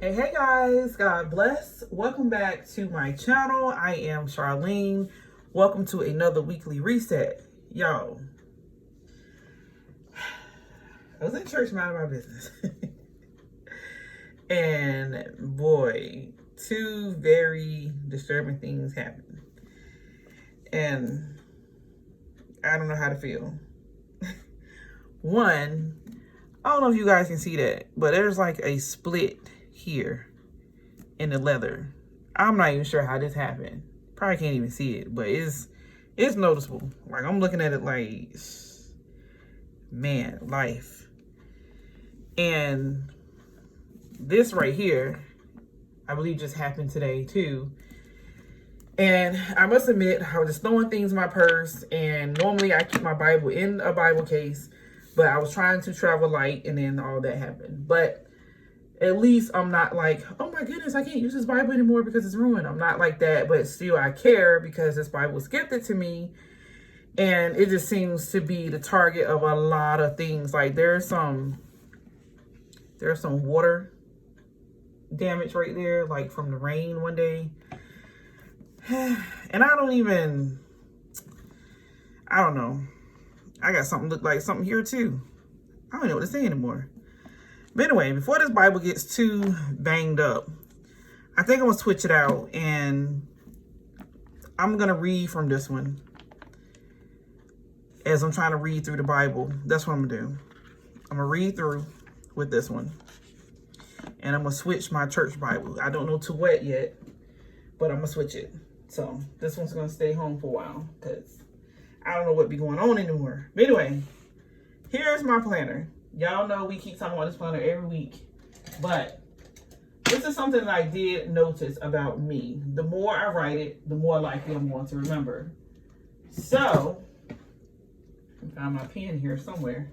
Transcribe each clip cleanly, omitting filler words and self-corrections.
Hey guys, God bless. Welcome back to my channel. I am Charlene. Welcome to another weekly reset. Yo, I was in church minding my business. And boy, two very disturbing things happened. And I don't know how to feel. One, I don't know if you guys can see that, but there's like a split here in the leather. I'm not even sure how this happened. Probably can't even see it, but it's noticeable. Like, I'm looking at it like, man, life. And this right here, I believe just happened today too. And I must admit, I was just throwing things in my purse, and normally I keep my Bible in a Bible case, but I was trying to travel light, and then all that happened. But at least I'm not like, oh my goodness, I can't use this Bible anymore because it's ruined. I'm not like that, but still I care because this Bible was gifted to me. And it just seems to be the target of a lot of things. Like there's some water damage right there, like from the rain one day. And I don't know. I got something look like something here too. I don't know what to say anymore. But anyway, before this Bible gets too banged up, I think I'm going to switch it out, and I'm going to read from this one as I'm trying to read through the Bible. That's what I'm going to do. I'm going to read through with this one, and I'm going to switch my church Bible. I don't know to what yet, but I'm going to switch it. So this one's going to stay home for a while because I don't know what be going on anymore. But anyway, here's my planner. Y'all know we keep talking about this planner every week, but this is something that I did notice about me. The more I write it, the more likely I'm going to remember. So, I found my pen here somewhere.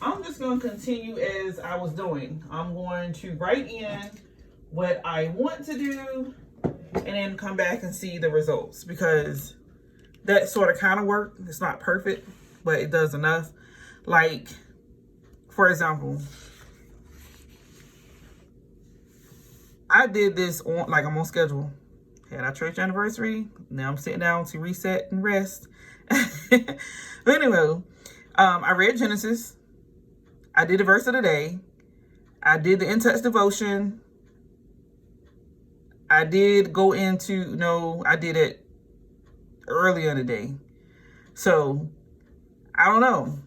I'm just going to continue as I was doing. I'm going to write in what I want to do and then come back and see the results, because that sort of kind of work. It's not perfect, but it does enough. Like, for example, I did this on, like, I'm on schedule. Had our church anniversary. Now I'm sitting down to reset and rest. But anyway, I read Genesis. I did the verse of the day. I did the in-text devotion. I did go into, no, I did it earlier in the day. So, I don't know.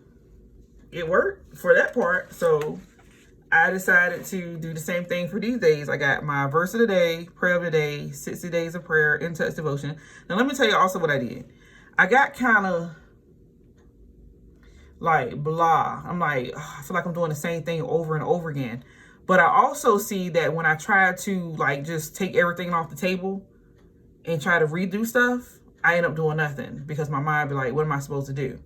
It worked for that part, so I decided to do the same thing for these days. I got my verse of the day, prayer of the day, 60 days of prayer, in-text devotion. Now let me tell you also what I did. I got kind of like blah. I'm like, I feel like I'm doing the same thing over and over again. But I also see that when I try to like just take everything off the table and try to redo stuff, I end up doing nothing because my mind be like, what am I supposed to do?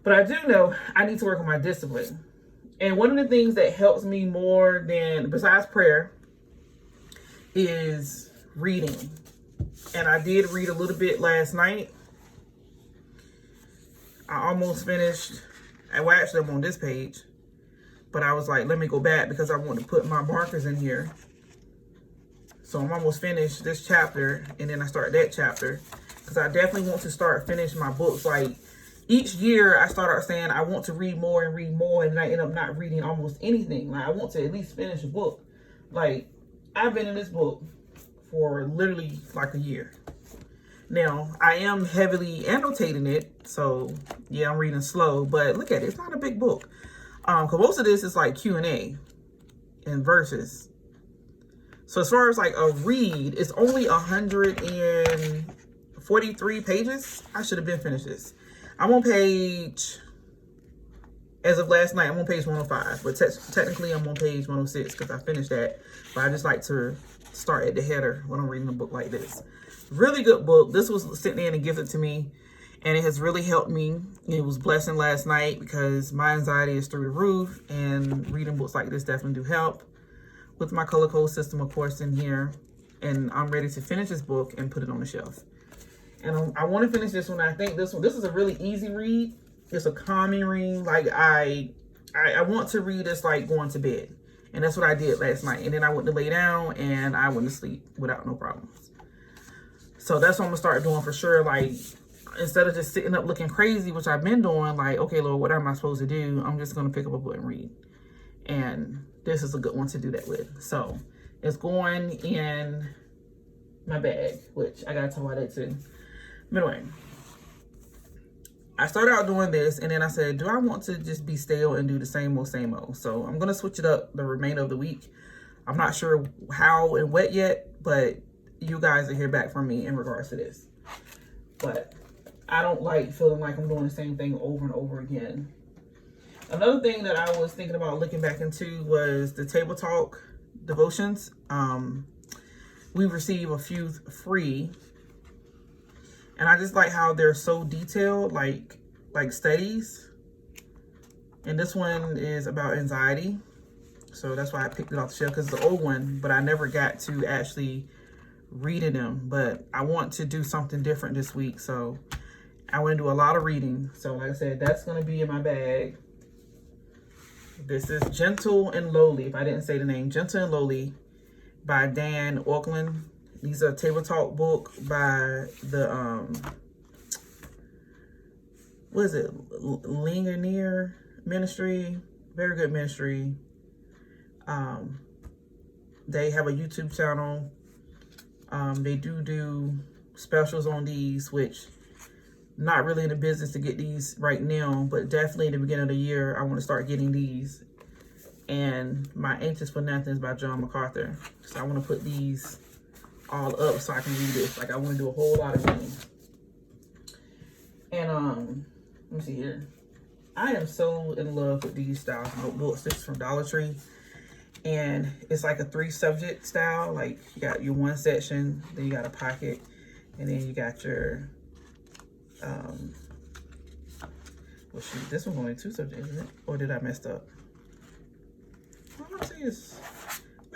But I do know I need to work on my discipline. And one of the things that helps me more than, besides prayer, is reading. And I did read a little bit last night. I almost finished. Well, actually, I'm on this page. But I was like, let me go back because I want to put my markers in here. So I'm almost finished this chapter. And then I start that chapter. Because I definitely want to start finishing my books. Like, each year I start out saying I want to read more, and then I end up not reading almost anything. Like, I want to at least finish a book. Like, I've been in this book for literally like a year. Now, I am heavily annotating it, so yeah, I'm reading slow, but look at it, it's not a big book. Because most of this is like Q&A and verses. So as far as like a read, it's only 143 pages. I should have been finished this. I'm on page, as of last night, I'm on page 105. But technically, I'm on page 106 because I finished that. But I just like to start at the header when I'm reading a book like this. Really good book. This was sent in and gifted to me. And it has really helped me. It was blessing last night because my anxiety is through the roof. And reading books like this definitely do help. With my color code system, of course, in here. And I'm ready to finish this book and put it on the shelf. And I want to finish this one. I think this is a really easy read. It's a calming read. Like I want to read this like going to bed. And that's what I did last night. And then I went to lay down and I went to sleep without no problems. So that's what I'm gonna start doing for sure. Like, instead of just sitting up looking crazy, which I've been doing, like, okay, Lord, what am I supposed to do? I'm just gonna pick up a book and read. And this is a good one to do that with. So it's going in my bag, which I gotta talk about that too. But anyway, I started out doing this, and then I said, do I want to just be stale and do the same old, same old? So I'm gonna switch it up the remainder of the week. I'm not sure how and what yet, but you guys will hear back from me in regards to this. But I don't like feeling like I'm doing the same thing over and over again. Another thing that I was thinking about looking back into was the Table Talk devotions. We receive a few free, and I just like how they're so detailed, like studies. And this one is about anxiety, so that's why I picked it off the shelf, because it's the old one, but I never got to actually reading them. But I want to do something different this week, so I want to do a lot of reading. So like I said, that's going to be in my bag. This is Gentle and Lowly, if I didn't say the name, Gentle and Lowly by Dan Auckland. These are a Table Talk book by the, what is it, Ligonier Ministry. Very good ministry. They have a YouTube channel. They do specials on these, which not really in the business to get these right now, but definitely in the beginning of the year, I want to start getting these. And My Anxious for Nothing is by John MacArthur. So I want to put these all up so I can read this. Like, I want to do a whole lot of reading. And let me see here. I am so in love with these styles of notebooks. This is from Dollar Tree. And it's like a 3-subject style. Like, you got your one section, then you got a pocket, and then you got your well, shoot, this one's only 2 subjects, isn't it? Or did I mess up? What did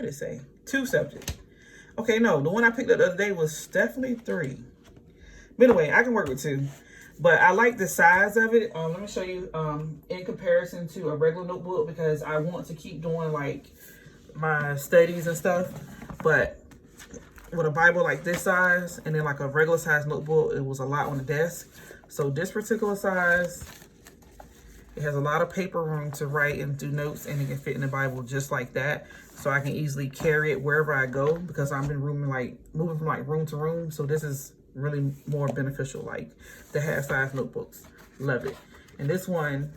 it say? 2 subjects. Okay, no, the one I picked up the other day was definitely 3. But anyway, I can work with 2. But I like the size of it. Let me show you in comparison to a regular notebook, because I want to keep doing like my studies and stuff. But with a Bible like this size and then like a regular size notebook, it was a lot on the desk. So this particular size, it has a lot of paper room to write and do notes, and it can fit in the Bible just like that. So I can easily carry it wherever I go, because I've been moving from like room to room. So this is really more beneficial, like the half-size notebooks. Love it. And this one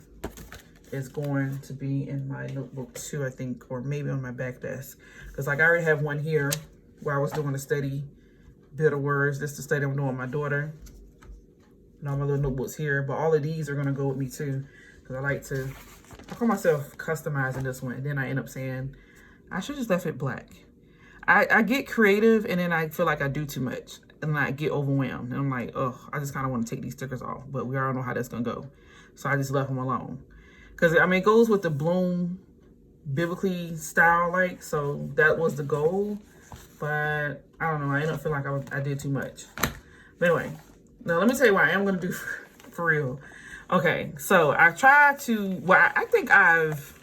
is going to be in my notebook too, I think, or maybe on my back desk, because like I already have one here where I was doing a study, Bitter Words. This is the study I'm doing with my daughter. And all my little notebooks here, but all of these are gonna go with me too, because I call myself customizing this one, and then I end up saying, I should just left it black. I get creative, and then I feel like I do too much, and I get overwhelmed, and I'm like, oh, I just kind of want to take these stickers off, but we already know how that's gonna go. So I just left them alone. Because, I mean, it goes with the bloom biblically style, like, so that was the goal. But I don't know, I end up feeling like I did too much. But anyway, now let me tell you what I am going to do for real. Okay, so I tried to, well, I think I've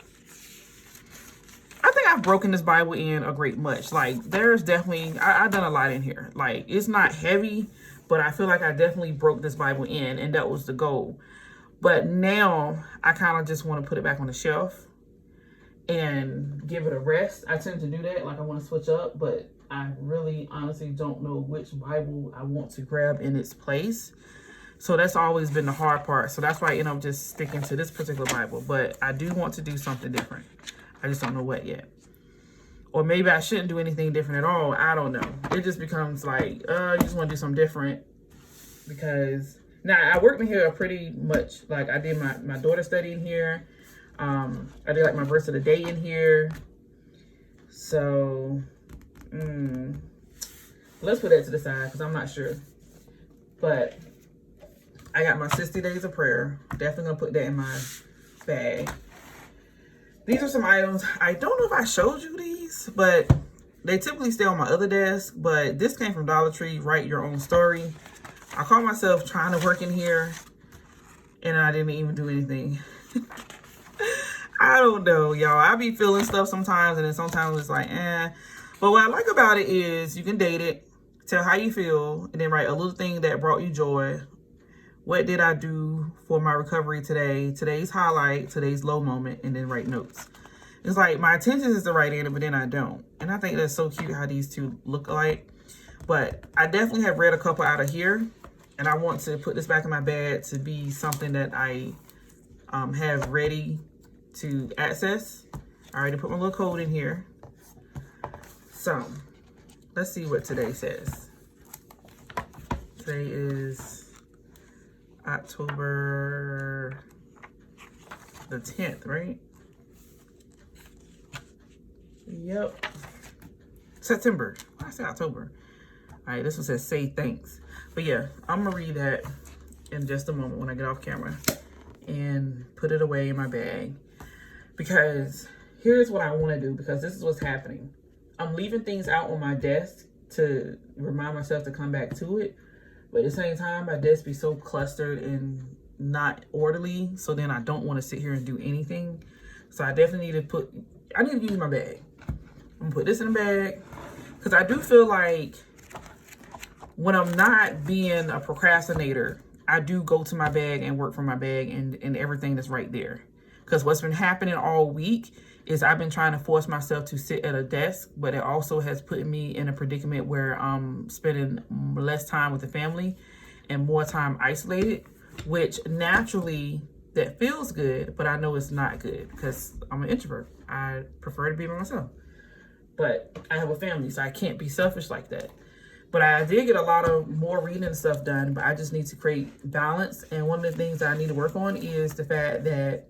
broken this Bible in a great much. Like, there's definitely, I've done a lot in here. Like, it's not heavy, but I feel like I definitely broke this Bible in, and that was the goal. But now I kind of just want to put it back on the shelf and give it a rest. I tend to do that, like I want to switch up, but I really honestly don't know which Bible I want to grab in its place. So that's always been the hard part. So that's why I end up just sticking to this particular Bible. But I do want to do something different. I just don't know what yet. Or maybe I shouldn't do anything different at all. I don't know. It just becomes like, you just want to do something different. Because now I worked in here pretty much. Like, I did my daughter study in here. I did like my verse of the day in here. So let's put that to the side, because I'm not sure. But I got my 60 days of prayer. Definitely gonna put that in my bag. These are some items. I don't know if I showed you these, but they typically stay on my other desk. But this came from Dollar Tree. Write Your Own Story. I call myself trying to work in here, and I didn't even do anything. I don't know, y'all. I be feeling stuff sometimes, and then sometimes it's like, eh. But what I like about it is you can date it, tell how you feel, and then write a little thing that brought you joy. What did I do for my recovery today? Today's highlight, today's low moment, and then write notes. It's like my intention is to write in it, but then I don't. And I think that's so cute how these two look alike. But I definitely have read a couple out of here, and I want to put this back in my bag to be something that I have ready to access. I already put my little code in here. So let's see what today says. Today is October the 10th, right? Yep. September. I say October. All right, this one says say thanks. But yeah, I'm gonna read that in just a moment when I get off camera and put it away in my bag. Because here's what I want to do, because this is what's happening. I'm leaving things out on my desk to remind myself to come back to it. But at the same time, my desk be so clustered and not orderly. So then I don't want to sit here and do anything. So I definitely need to use my bag. I'm gonna put this in the bag. Because I do feel like when I'm not being a procrastinator, I do go to my bag and work from my bag and everything that's right there. Because what's been happening all week is I've been trying to force myself to sit at a desk, but it also has put me in a predicament where I'm spending less time with the family and more time isolated, which naturally that feels good, but I know it's not good because I'm an introvert. I prefer to be by myself, but I have a family, so I can't be selfish like that. But I did get a lot of more reading and stuff done, but I just need to create balance. And one of the things that I need to work on is the fact that,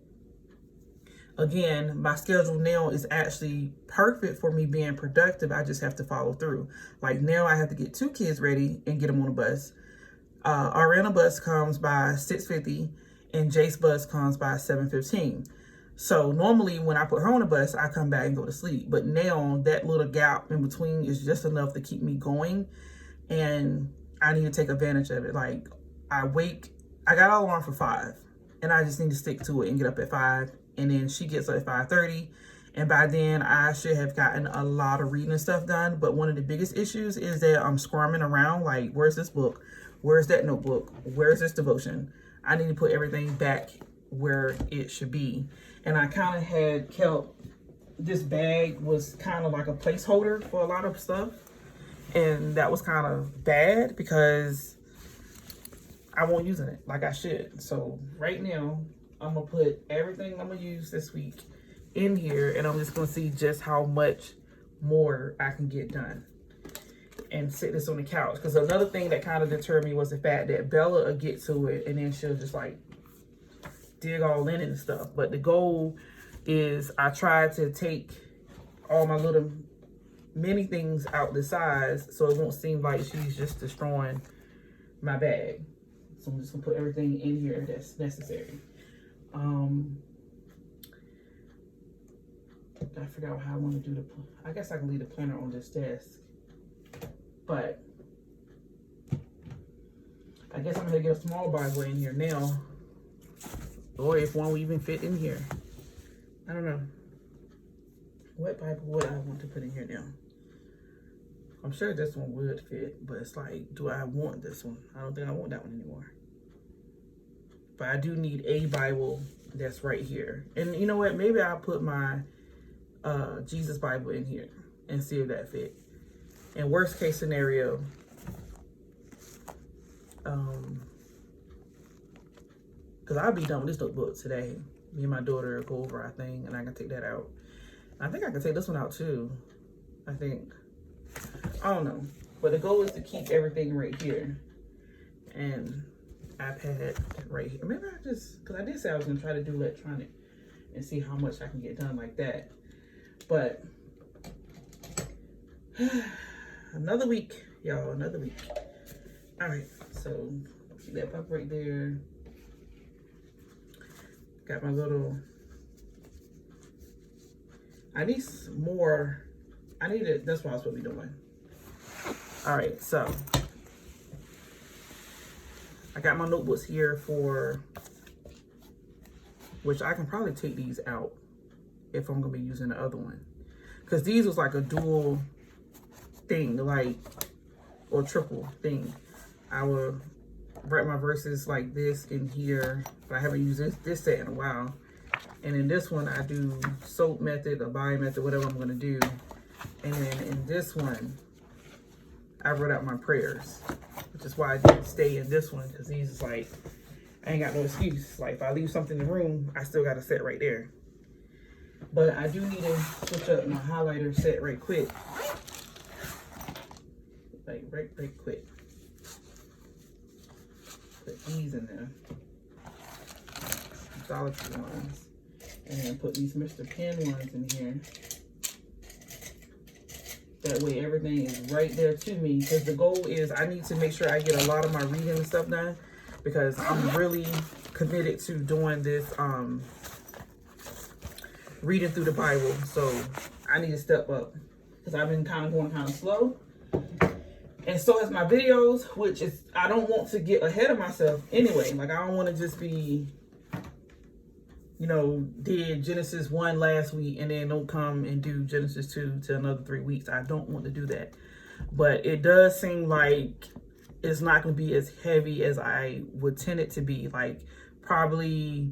again, my schedule now is actually perfect for me being productive. I just have to follow through. Like now I have to get 2 kids ready and get them on a bus. Ariana bus comes by 6:50 and Jace bus comes by 7:15. So normally when I put her on a bus, I come back and go to sleep. But now that little gap in between is just enough to keep me going. And I need to take advantage of it. Like I got an alarm for 5 and I just need to stick to it and get up at 5. And then she gets up at 5:30. And by then I should have gotten a lot of reading and stuff done. But one of the biggest issues is that I'm squirming around. Like, where's this book? Where's that notebook? Where's this devotion? I need to put everything back where it should be. And I kind of had kept, this bag was kind of like a placeholder for a lot of stuff. And that was kind of bad because I won't use it like I should. So right now, I'm going to put everything I'm going to use this week in here. And I'm just going to see just how much more I can get done. And sit this on the couch. Because another thing that kind of deterred me was the fact that Bella will get to it. And then she'll just like dig all in it and stuff. But the goal is I try to take all my little many things out the size so it won't seem like she's just destroying my bag. So I'm just gonna put everything in here that's necessary. I forgot how I want to do I guess I can leave the planner on this desk, but I guess I'm gonna get a small Bible in here now. Or if one will even fit in here. I don't know. What Bible would I want to put in here now? I'm sure this one would fit, but it's like, do I want this one? I don't think I want that one anymore. But I do need a Bible that's right here. And you know what? Maybe I'll put my Jesus Bible in here and see if that fit. And worst case scenario, because I'll be done with this notebook today. Me and my daughter will go over our thing and I can take that out. I think I can take this one out too. I think. I don't know. But the goal is to keep everything right here. And iPad right here. Maybe I just, because I did say I was going to try to do electronic and see how much I can get done like that. But another week, y'all. Another week. All right. So keep that pup right there. Got my little, I need more, that's what I was supposed to be doing. All right, so I got my notebooks here which I can probably take these out if I'm gonna be using the other one, because these was like a dual thing, like, or triple thing. I would write my verses like this in here, but I haven't used this set in a while. And in this one, I do soap method, or body method, whatever I'm gonna do. And then in this one, I wrote out my prayers, which is why I didn't stay in this one, because these is like, I ain't got no excuse. Like, if I leave something in the room, I still got a set right there. But I do need to switch up my highlighter set right quick. Like, right quick. Put these in there. Dollar Tree ones. And then put these Mr. Pen ones in here. That way everything is right there to me. Because the goal is I need to make sure I get a lot of my reading and stuff done. Because I'm really committed to doing this reading through the Bible. So I need to step up. Because I've been going kind of slow. And so has my videos, which is, I don't want to get ahead of myself anyway. Like, I don't want to just be, you know, did Genesis 1 last week and then don't come and do Genesis 2 to another 3 weeks. I don't want to do that. But it does seem like it's not going to be as heavy as I would tend it to be. Like, probably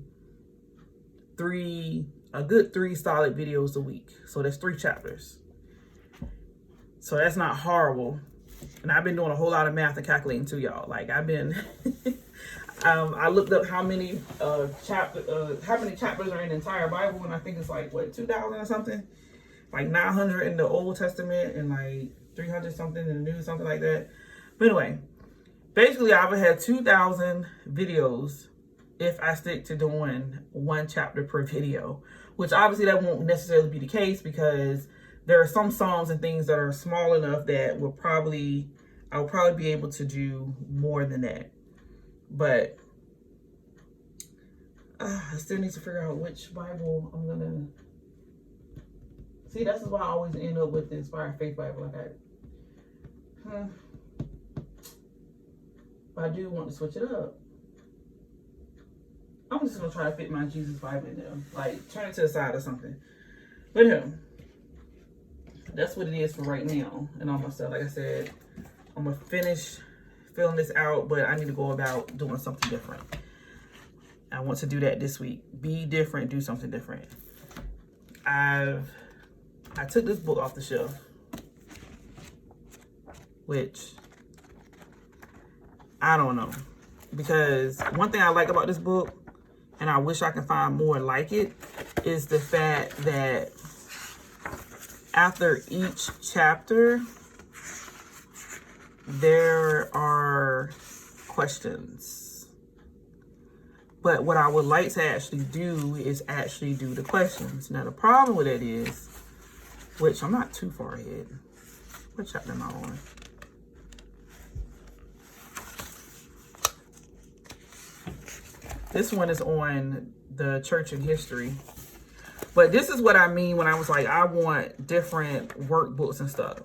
a good 3 solid videos a week. So that's 3 chapters. So that's not horrible. And I've been doing a whole lot of math and calculating too, y'all. Like, I've been, I looked up how many chapters are in the entire Bible, and I think it's like, what, 2,000 or something? Like 900 in the Old Testament and like 300 something in the New, something like that. But anyway, basically I would have 2,000 videos if I stick to doing 1 chapter per video, which obviously that won't necessarily be the case, because there are some Psalms and things that are small enough that I'll probably be able to do more than that. But I still need to figure out which Bible I'm gonna see. That's why I always end up with the Inspired Faith Bible. But I do want to switch it up. I'm just gonna try to fit my Jesus Bible in there, like turn it to the side or something. But anyway, that's what it is for right now. And all my stuff, like I said, I'm gonna finish filling this out, but I need to go about doing something different. I want to do that this week. Be different, do something different. I took this book off the shelf, which I don't know, because one thing I like about this book, and I wish I could find more like it, is the fact that after each chapter, there are questions. But what I would like to actually do is actually do the questions. Now, the problem with it is, which I'm not too far ahead. What chapter am I on? This one is on the church and history. But this is what I mean when I was like, I want different workbooks and stuff.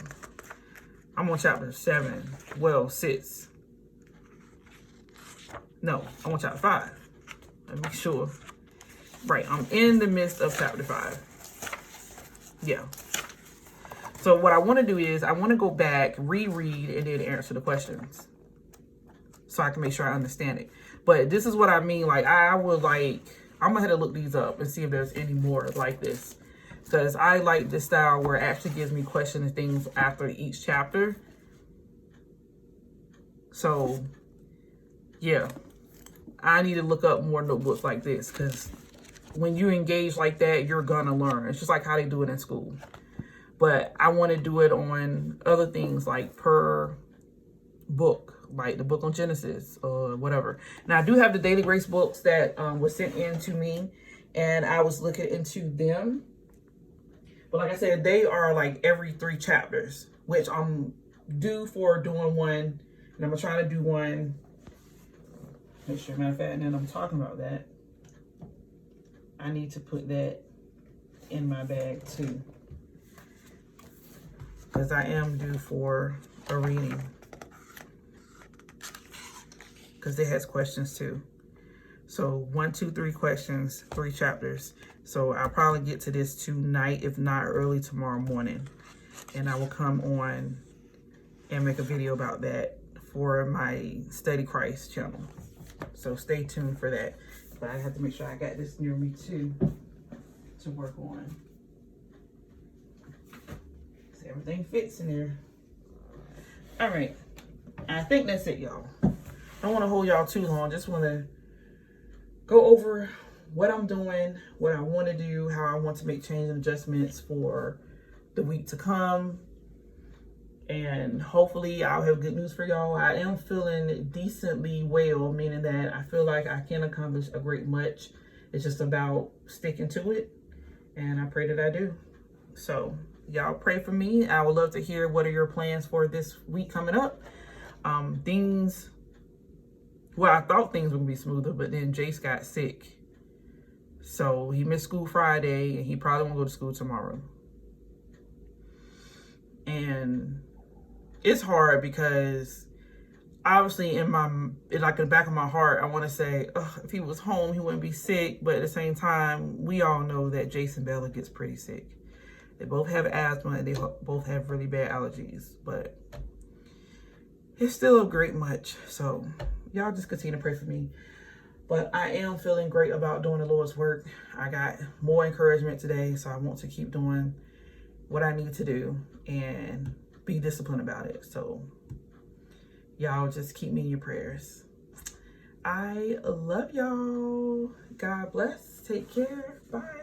I'm on chapter 7. Well, 6. No, I'm on chapter 5. Let me be sure. Right, I'm in the midst of chapter 5. Yeah. So what I want to do is I want to go back, reread, and then answer the questions, so I can make sure I understand it. But this is what I mean. Like, I'm going to have to look these up and see if there's any more like this. Because I like this style where it actually gives me questions and things after each chapter. So, yeah. I need to look up more notebooks like this. Because when you engage like that, you're going to learn. It's just like how they do it in school. But I want to do it on other things, like per book. Like the book on Genesis or whatever. Now, I do have the Daily Grace books that were sent in to me, and I was looking into them. But like I said, they are like every 3 chapters, which I'm due for doing one, and I'm gonna try to do one. Make sure, matter of fact, and then I'm talking about that, I need to put that in my bag too, because I am due for a reading. Because it has questions too. So 1, 2, 3 questions, 3 chapters. So I'll probably get to this tonight, if not early tomorrow morning. And I will come on and make a video about that for my Study Christ channel. So stay tuned for that. But I have to make sure I got this near me too to work on. So everything fits in there. All right. I think that's it, y'all. I don't want to hold y'all too long. Just want to go over what I'm doing, what I want to do, how I want to make changes and adjustments for the week to come. And hopefully I'll have good news for y'all. I am feeling decently well, meaning that I feel like I can accomplish a great much. It's just about sticking to it. And I pray that I do. So y'all pray for me. I would love to hear what are your plans for this week coming up. Well, I thought things would be smoother, but then Jace got sick. So he missed school Friday and he probably won't go to school tomorrow. And it's hard because obviously in the back of my heart, I want to say, if he was home, he wouldn't be sick. But at the same time, we all know that Jason Bella gets pretty sick. They both have asthma and they both have really bad allergies, but it's still a great much. So y'all just continue to pray for me. But I am feeling great about doing the Lord's work. I got more encouragement today, so I want to keep doing what I need to do and be disciplined about it. So y'all just keep me in your prayers. I love y'all. God bless. Take care. Bye.